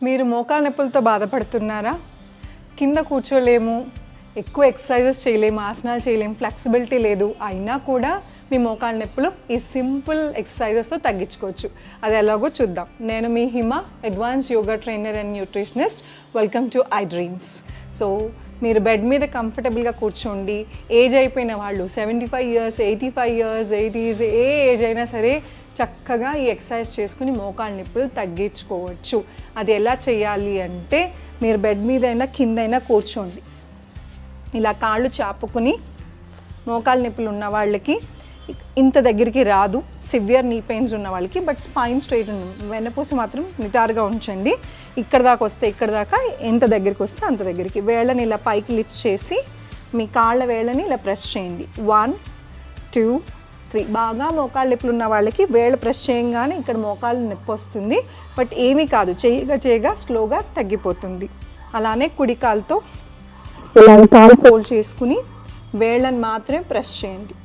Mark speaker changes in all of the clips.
Speaker 1: మీరు మోకాళ్ళ నొప్పులతో బాధపడుతున్నారా? కింద కూర్చోలేము, ఎక్కువ ఎక్సర్సైజెస్ చేయలేము, ఆసనాలు చేయలేము, ఫ్లెక్సిబిలిటీ లేదు, అయినా కూడా మీ మోకాళ్ళ నొప్పులు ఈ సింపుల్ ఎక్సర్సైజెస్తో తగ్గించుకోవచ్చు. అది ఎలాగో చూద్దాం. నేను మీ Hima, advance yoga trainer and nutritionist. Welcome to I dreams. So మీరు బెడ్ మీద కంఫర్టబుల్గా కూర్చోండి. ఏజ్ అయిపోయిన వాళ్ళు 75 ఇయర్స్, 85 ఇయర్స్, 80s, ఏ ఏజ్ అయినా సరే చక్కగా ఈ ఎక్సర్సైజ్ చేసుకుని మోకాళ్ళ నొప్పులు తగ్గించుకోవచ్చు. అది ఎలా చేయాలి అంటే, మీరు బెడ్ మీద అయినా కిందైనా కూర్చోండి. ఇలా కాళ్ళు చాపుకుని, మోకాళ్ళ నొప్పులు ఉన్న వాళ్ళకి ఇంత దగ్గరికి రాదు, సివియర్ నీ పెయిన్స్ ఉన్న వాళ్ళకి, బట్ స్పైన్ స్ట్రైట్ వెన్నపూస మాత్రం నిటారుగా ఉంచండి. ఇక్కడ దాకా వస్తే ఇక్కడ దాకా, ఎంత దగ్గరికి వస్తే అంత దగ్గరికి. వేళ్ళని ఇలా పైకి లిఫ్ట్ చేసి మీ కాళ్ళ వేళ్ళని ఇలా ప్రెస్ చేయండి. 1 2 3. బాగా మోకాళ్ళ నొప్పులు ఉన్న వాళ్ళకి వేళ్ళు ప్రెస్ చేయగానే ఇక్కడ మోకాళ్ళు నొప్పి వస్తుంది, బట్ ఏమీ కాదు, చేయగా స్లోగా తగ్గిపోతుంది. అలానే కుడి కాలుతో ఇలా కాలు ఫోల్డ్ చేసుకుని వేళ్ళని మాత్రమే ప్రెస్ చేయండి.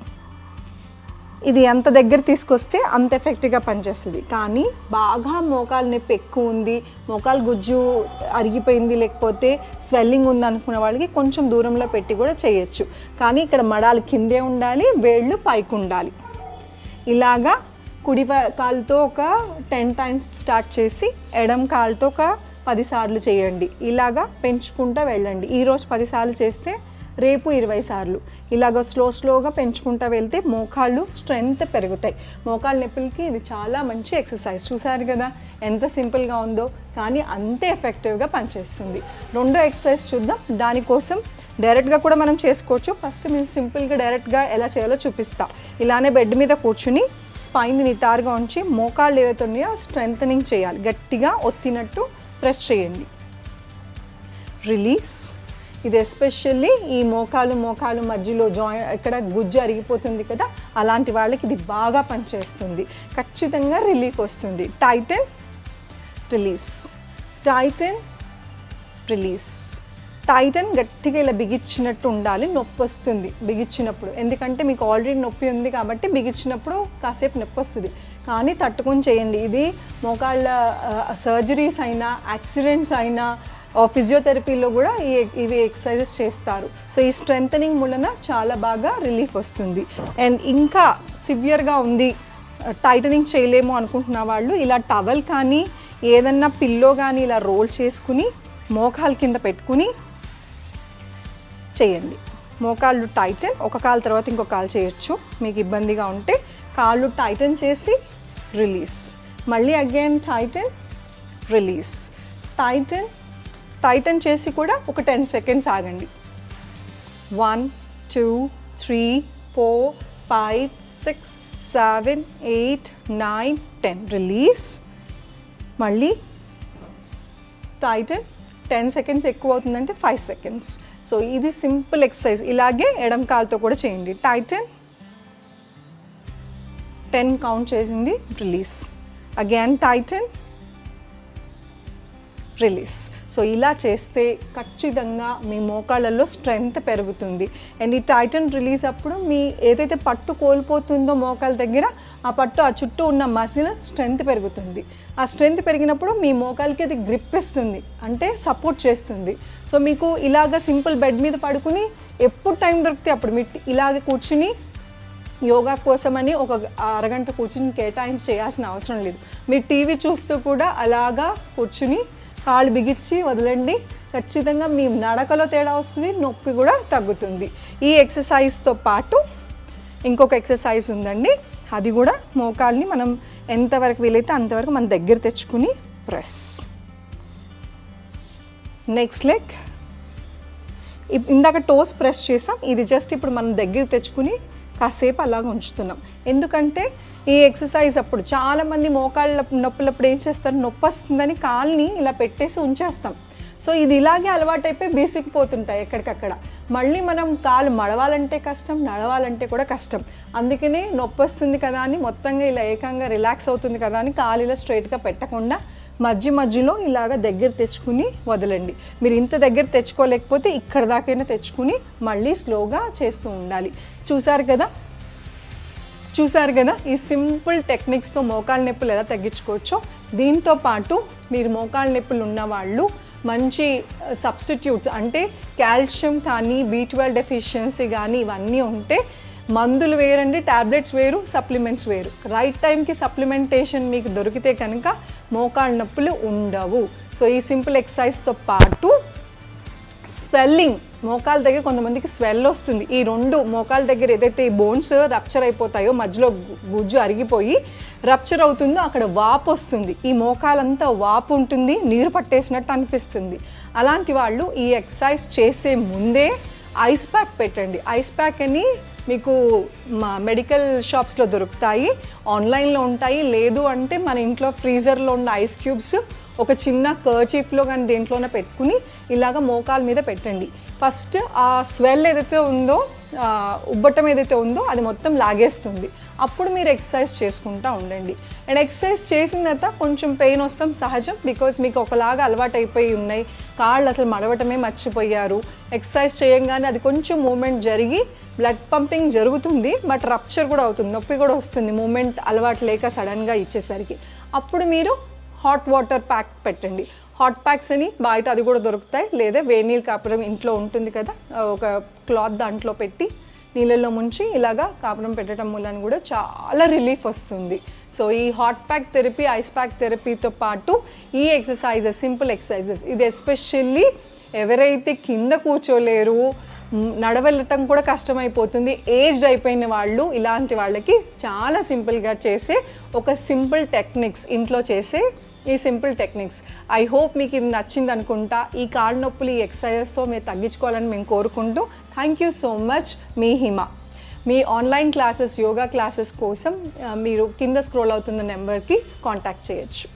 Speaker 1: ఇది ఎంత దగ్గర తీసుకొస్తే అంత ఎఫెక్టివ్గా పనిచేస్తుంది. కానీ బాగా మోకాలు నొప్పి ఎక్కువ ఉంది, మోకాలు గుజ్జు అరిగిపోయింది, లేకపోతే స్వెల్లింగ్ ఉంది అనుకున్న వాళ్ళకి కొంచెం దూరంలో పెట్టి కూడా చేయొచ్చు. కానీ ఇక్కడ మడాలు కిందే ఉండాలి, వేళ్ళు పైకి ఉండాలి. ఇలాగా కుడి కాలుతో ఒక 10 times స్టార్ట్ చేసి, ఎడమ కాలుతో ఒక 10 సార్లు చేయండి. ఇలాగా పెంచుకుంటూ వెళ్ళండి. ఈరోజు 10 సార్లు చేస్తే రేపు 20 సార్లు. ఇలాగ స్లోగా పెంచుకుంటూ వెళ్తే మోకాళ్ళు స్ట్రెంగ్త్ పెరుగుతాయి. మోకాళ్ళ నొప్పులకి ఇది చాలా మంచి ఎక్సర్సైజ్. చూసారు కదా ఎంత సింపుల్గా ఉందో, కానీ అంతే ఎఫెక్టివ్గా పనిచేస్తుంది. రెండో ఎక్సర్సైజ్ చూద్దాం. దానికోసం డైరెక్ట్గా కూడా మనం చేసుకోవచ్చు. ఫస్ట్ మేము సింపుల్గా డైరెక్ట్గా ఎలా చేయాలో చూపిస్తాం. ఇలానే బెడ్ మీద కూర్చుని స్పైన్ నిటారుగా ఉంచి మోకాళ్ళు ఏవైతే ఉన్నాయో స్ట్రెంథనింగ్ చేయాలి. గట్టిగా ఒత్తినట్టు ప్రెస్ చేయండి. రిలీజ్. ఇది ఎస్పెషల్లీ ఈ మోకాలు మధ్యలో ఇక్కడ గుజ్జు అరిగిపోతుంది కదా, అలాంటి వాళ్ళకి ఇది బాగా పనిచేస్తుంది. ఖచ్చితంగా రిలీఫ్ వస్తుంది. Tighten, release, tighten, release. Tighten గట్టిగా ఇలా బిగించినట్టు ఉండాలి. నొప్పి వస్తుంది బిగించినప్పుడు, ఎందుకంటే మీకు ఆల్రెడీ నొప్పి ఉంది కాబట్టి బిగించినప్పుడు కాసేపు నొప్పి వస్తుంది, కానీ తట్టుకొని చేయండి. ఇది మోకాళ్ళ సర్జరీస్ అయినా, యాక్సిడెంట్స్ అయినా, ఫిజియోథెరపీలో కూడా ఇవి ఎక్సర్సైజెస్ చేస్తారు. సో ఈ స్ట్రెంథనింగ్ వలన చాలా బాగా రిలీఫ్ వస్తుంది. అండ్ ఇంకా సివియర్గా ఉంది, టైటనింగ్ చేయలేము అనుకుంటున్న వాళ్ళు ఇలా టవల్ కానీ ఏదన్నా పిల్లో కానీ ఇలా రోల్ చేసుకుని మోకాలు కింద పెట్టుకుని చేయండి. మోకాళ్ళు టైటన్, ఒక కాలు తర్వాత ఇంకో కాలు చేయొచ్చు. మీకు ఇబ్బందిగా ఉంటే కాళ్ళు టైటన్ చేసి రిలీజ్, మళ్ళీ అగైన్ టైటన్, రిలీజ్, టైటన్ చేసి కూడా ఒక 10 seconds ఆగండి. 1 2 3 4 5 6 7 8 9 10. రిలీజ్, మళ్ళీ టైటన్. 10 seconds ఎక్కువ అవుతుందంటే 5 seconds. సో ఇది సింపుల్ ఎక్సర్సైజ్. ఇలాగే ఎడమ కాలుతో కూడా చేయండి. టైటన్, 10 కౌంట్ చేసింది, release, again Titan, release. So ఇలా చేస్తే ఖచ్చితంగా మీ మోకాళ్ళల్లో స్ట్రెంగ్త్ పెరుగుతుంది. అండ్ ఈ టైటన్ రిలీజ్ అప్పుడు మీ ఏదైతే పట్టు కోల్పోతుందో మోకాళ్ళ దగ్గర, ఆ పట్టు ఆ చుట్టూ ఉన్న మసిల్ స్ట్రెంగ్త్ పెరుగుతుంది. ఆ స్ట్రెంగ్త్ పెరిగినప్పుడు మీ మోకాళ్ళకి అది గ్రిప్ ఇస్తుంది, అంటే సపోర్ట్ చేస్తుంది. సో మీకు ఇలాగ సింపుల్ బెడ్ మీద పడుకుని ఎప్పుడు టైం దొరికితే అప్పుడు మీరు ఇలాగ కూర్చుని యోగా కోసమని ఒక అరగంట కూర్చుని కేటాయించి చేయాల్సిన అవసరం లేదు. మీరు టీవీ చూస్తూ కూడా అలాగా కూర్చుని కాళ్ళు బిగించి వదలండి. ఖచ్చితంగా మీ నడకలో తేడా వస్తుంది, నొప్పి కూడా తగ్గుతుంది. ఈ ఎక్సర్సైజ్తో పాటు ఇంకొక ఎక్సర్సైజ్ ఉందండి. అది కూడా మోకాళ్ళని మనం ఎంతవరకు వీలైతే అంతవరకు మన దగ్గర తెచ్చుకుని ప్రెస్. Next leg. ఇందాక టోస్ ప్రెస్ చేసాం, ఇది జస్ట్ ఇప్పుడు మనం దగ్గర తెచ్చుకుని కాసేపు అలాగ ఉంచుతున్నాం. ఎందుకంటే ఈ ఎక్సర్సైజ్ అప్పుడు చాలామంది మోకాళ్ళ నొప్పులప్పుడు ఏం చేస్తారు, నొప్పి వస్తుందని కాల్ని ఇలా పెట్టేసి ఉంచేస్తాం. సో ఇది ఇలాగే అలవాటైపోయి బీసికిపోతుంటాయి ఎక్కడికక్కడ. మళ్ళీ మనం కాలు మడవాలంటే కష్టం, నడవాలంటే కూడా కష్టం. అందుకనే నొప్పి వస్తుంది కదా అని మొత్తంగా ఇలా ఏకంగా రిలాక్స్ అవుతుంది కదా అని కాలు ఇలా స్ట్రైట్గా పెట్టకుండా మధ్యలో ఇలాగ దగ్గర తెచ్చుకుని వదలండి. మీరు ఇంత దగ్గర తెచ్చుకోలేకపోతే ఇక్కడ దాకైనా తెచ్చుకుని మళ్ళీ స్లోగా చేస్తూ ఉండాలి. చూసారు కదా, చూసారు కదా ఈ సింపుల్ టెక్నిక్స్తో మోకాళ్ళ నొప్పులు ఎలా తగ్గించుకోవచ్చో. దీంతో పాటు మీరు మోకాళ్ళ నొప్పులు ఉన్నవాళ్ళు మంచి సబ్స్టిట్యూట్స్ అంటే కాల్షియం కానీ B12 డెఫిషియన్సీ కానీ ఇవన్నీ ఉంటే మందులు వేరండి, టాబ్లెట్స్ వేరు, సప్లిమెంట్స్ వేరు. రైట్ టైంకి సప్లిమెంటేషన్ మీకు దొరికితే కనుక మోకాళ్ళ నొప్పులు ఉండవు. సో ఈ సింపుల్ ఎక్సర్సైజ్తో పాటు స్వెల్లింగ్, మోకాళ్ళ దగ్గర కొంతమందికి స్వెల్ వస్తుంది. ఈ రెండు మోకాళ్ళ దగ్గర ఏదైతే ఈ బోన్స్ రప్చర్ అయిపోతాయో, మధ్యలో గుజ్జు అరిగిపోయి రప్చర్ అవుతుందో అక్కడ వాపు వస్తుంది. ఈ మోకాలంతా వాపు ఉంటుంది, నీరు పట్టేసినట్టు అనిపిస్తుంది. అలాంటి వాళ్ళు ఈ ఎక్సర్సైజ్ చేసే ముందే ఐస్ ప్యాక్ పెట్టండి. ఐస్ ప్యాక్ అని మీకు మా మెడికల్ షాప్స్లో దొరుకుతాయి, ఆన్లైన్లో ఉంటాయి. లేదు అంటే మన ఇంట్లో ఫ్రీజర్లో ఉన్న ఐస్ క్యూబ్స్ ఒక చిన్న కర్చీఫ్లో కానీ దేంట్లోనే పెట్టుకుని ఇలాగ మోకాల మీద పెట్టండి. ఫస్ట్ ఆ స్వెల్ ఏదైతే ఉందో, ఉబ్బటం ఏదైతే ఉందో అది మొత్తం లాగేస్తుంది. అప్పుడు మీరు ఎక్సర్సైజ్ చేసుకుంటూ ఉండండి. అండ్ ఎక్సర్సైజ్ చేసిన తర్వాత కొంచెం పెయిన్ వస్తాం సహజం, బికాజ్ మీకు ఒకలాగా అలవాటు అయిపోయి ఉన్నాయి, కాళ్ళు అసలు మడవటమే మర్చిపోయారు. ఎక్సర్సైజ్ చేయంగానే అది కొంచెం మూమెంట్ జరిగి బ్లడ్ పంపింగ్ జరుగుతుంది, బట్ రప్చర్ కూడా అవుతుంది, నొప్పి కూడా వస్తుంది మూమెంట్ అలవాటు లేక సడన్గా ఇచ్చేసరికి. అప్పుడు మీరు హాట్ వాటర్ ప్యాక్ పెట్టండి. హాట్ ప్యాక్స్ అని బయట అది కూడా దొరుకుతాయి, లేదా వేడి నీళ్ళు కాపురం ఇంట్లో ఉంటుంది కదా, ఒక క్లాత్ దాంట్లో పెట్టి నీళ్ళల్లో ముంచి ఇలాగా కాపురం పెట్టడం మూలన కూడా చాలా రిలీఫ్ వస్తుంది. సో ఈ hot pack therapy, ice pack థెరపీతో పాటు ఈ ఎక్సర్సైజెస్, సింపుల్ ఎక్సర్సైజెస్, ఇది ఎస్పెషల్లీ ఎవరైతే కింద కూర్చోలేరు, నడవెళ్ళటం కూడా కష్టమైపోతుంది, ఏజ్డ్ అయిపోయిన వాళ్ళు, ఇలాంటి వాళ్ళకి చాలా సింపుల్గా చేసే ఒక సింపుల్ టెక్నిక్స్, ఇంట్లో చేసే ఈ సింపుల్ టెక్నిక్స్. ఐ హోప్ మీకు ఇది నచ్చింది అనుకుంటా. ఈ కాళ్ళ నొప్పులు ఈ ఎక్సర్సైజెస్తో మీరు తగ్గించుకోవాలని మేము కోరుకుంటూ, thank you so much. Me Hima. Me online classes, yoga classes కోసం మీరు కింద స్క్రోల్ అవుతున్న నెంబర్కి కాంటాక్ట్ చేయొచ్చు.